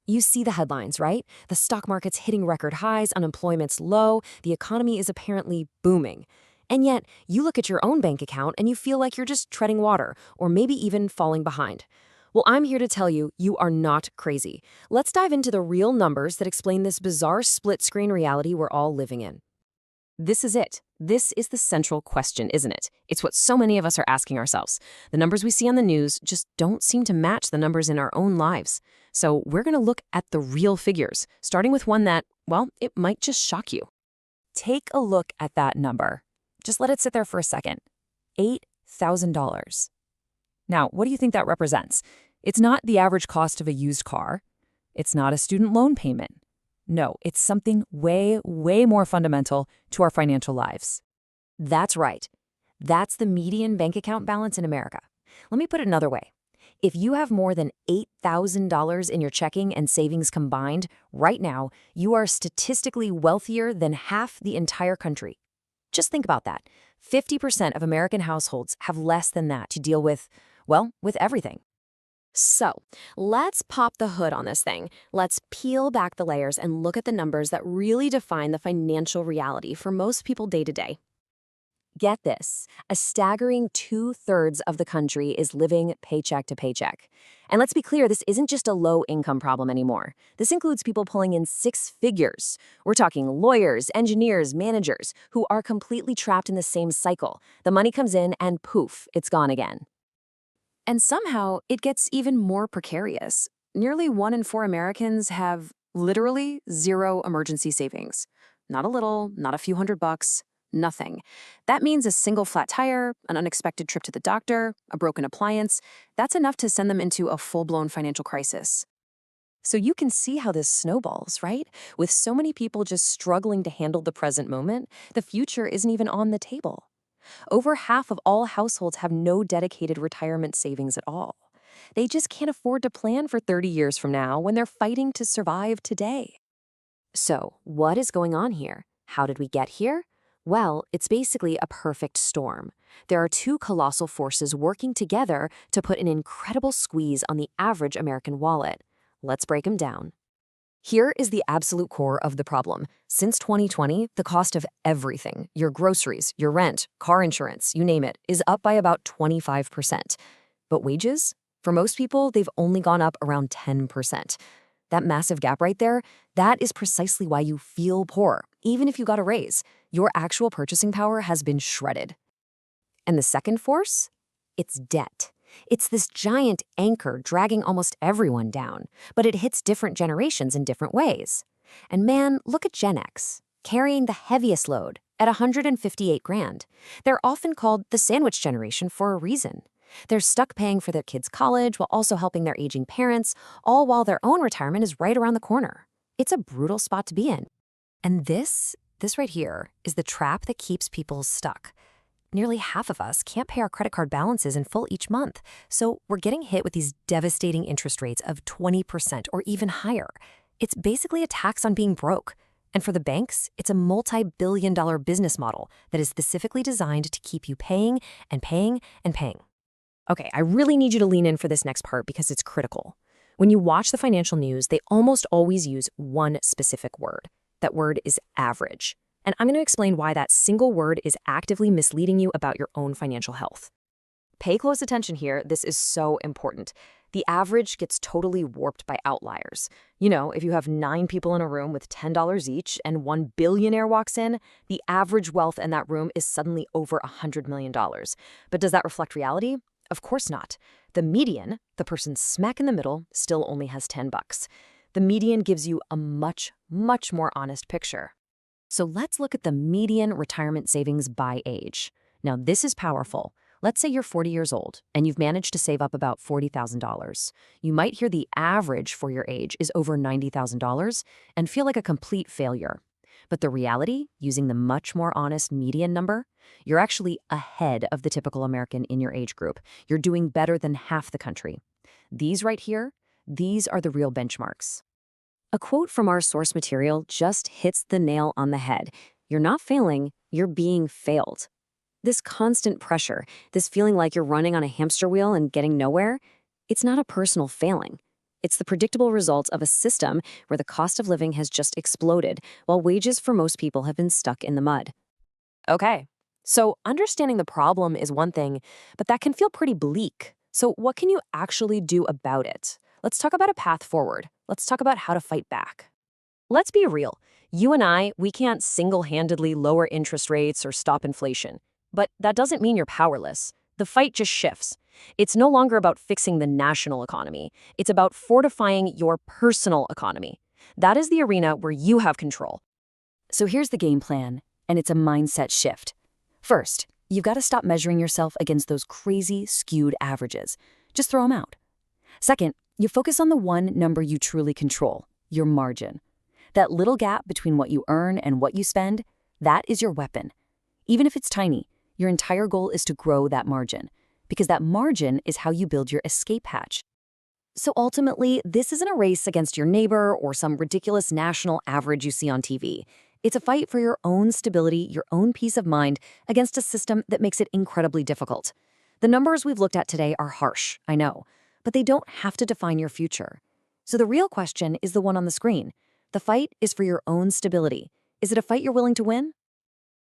You see the headlines, right? The stock market's hitting record highs, unemployment's low, the economy is apparently booming. And yet, you look at your own bank account and you feel like you're just treading water, or maybe even falling behind. Well, I'm here to tell you, you are not crazy. Let's dive into the real numbers that explain this bizarre split screen reality we're all living in. This is it. This is the central question, isn't it? It's what so many of us are asking ourselves. The numbers we see on the news just don't seem to match the numbers in our own lives. So we're going to look at the real figures, starting with one that, well, it might just shock you. Take a look at that number. Just let it sit there for a second. $8,000. Now, what do you think that represents? It's not the average cost of a used car. It's not a student loan payment. No, it's something way, way more fundamental to our financial lives. That's right. That's the median bank account balance in America. Let me put it another way. If you have more than $8,000 in your checking and savings combined, right now, you are statistically wealthier than half the entire country. Just think about that. 50% of American households have less than that to deal with, well, with everything. So, let's pop the hood on this thing. Let's peel back the layers and look at the numbers that really define the financial reality for most people day to day. Get this, a staggering 2/3 of the country is living paycheck to paycheck. And let's be clear, this isn't just a low-income problem anymore. This includes people pulling in six figures. We're talking lawyers, engineers, managers, who are completely trapped in the same cycle. The money comes in and poof, it's gone again. And somehow, it gets even more precarious. Nearly 1 in 4 Americans have literally zero emergency savings. Not a little, not a few $100, nothing. That means a single flat tire, an unexpected trip to the doctor, a broken appliance. That's enough to send them into a full-blown financial crisis. So you can see how this snowballs, right? With so many people just struggling to handle the present moment, the future isn't even on the table. Over half of all households have no dedicated retirement savings at all. They just can't afford to plan for 30 years from now when they're fighting to survive today. So, what is going on here? How did we get here? Well, it's basically a perfect storm. There are two colossal forces working together to put an incredible squeeze on the average American wallet. Let's break them down. Here is the absolute core of the problem. Since 2020, the cost of everything, your groceries, your rent, car insurance, you name it, is up by about 25%. But wages? For most people, they've only gone up around 10%. That massive gap right there, that is precisely why you feel poor, even if you got a raise. Your actual purchasing power has been shredded. And the second force? It's debt. It's this giant anchor dragging almost everyone down, but it hits different generations in different ways. And man, look at Gen X, carrying the heaviest load at 158 grand. They're often called the sandwich generation for a reason. They're stuck paying for their kids' college while also helping their aging parents, all while their own retirement is right around the corner. It's a brutal spot to be in. And this right here is the trap that keeps people stuck. Nearly half of us can't pay our credit card balances in full each month, so we're getting hit with these devastating interest rates of 20% or even higher. It's basically a tax on being broke. And for the banks, it's a multi-billion-dollar business model that is specifically designed to keep you paying and paying and paying. Okay, I really need you to lean in for this next part because it's critical. When you watch the financial news, they almost always use one specific word. That word is average. And I'm going to explain why that single word is actively misleading you about your own financial health. Pay close attention here. This is so important. The average gets totally warped by outliers. You know, if you have 9 people in a room with $10 each and one billionaire walks in, the average wealth in that room is suddenly over $100 million. But does that reflect reality? Of course not. The median, the person smack in the middle, still only has $10. The median gives you a much, much more honest picture. So let's look at the median retirement savings by age. Now, this is powerful. Let's say you're 40 years old and you've managed to save up about $40,000. You might hear the average for your age is over $90,000 and feel like a complete failure. But the reality, using the much more honest median number, you're actually ahead of the typical American in your age group. You're doing better than half the country. These right here, these are the real benchmarks. A quote from our source material just hits the nail on the head. You're not failing, you're being failed. This constant pressure, this feeling like you're running on a hamster wheel and getting nowhere, it's not a personal failing. It's the predictable result of a system where the cost of living has just exploded, while wages for most people have been stuck in the mud. Okay. So understanding the problem is one thing, but that can feel pretty bleak. So what can you actually do about it? Let's talk about a path forward. Let's talk about how to fight back. Let's be real. You and we can't single-handedly lower interest rates or stop inflation. But that doesn't mean you're powerless. The fight just shifts. It's no longer about fixing the national economy. It's about fortifying your personal economy. That is the arena where you have control. So here's the game plan, and it's a mindset shift. First, you've got to stop measuring yourself against those crazy, skewed averages. Just throw them out. Second, you focus on the one number you truly control, your margin. That little gap between what you earn and what you spend, that is your weapon. Even if it's tiny, your entire goal is to grow that margin, because that margin is how you build your escape hatch. So ultimately, this isn't a race against your neighbor or some ridiculous national average you see on TV. It's a fight for your own stability, your own peace of mind, against a system that makes it incredibly difficult. The numbers we've looked at today are harsh, I know, but they don't have to define your future. So the real question is the one on the screen. The fight is for your own stability. Is it a fight you're willing to win?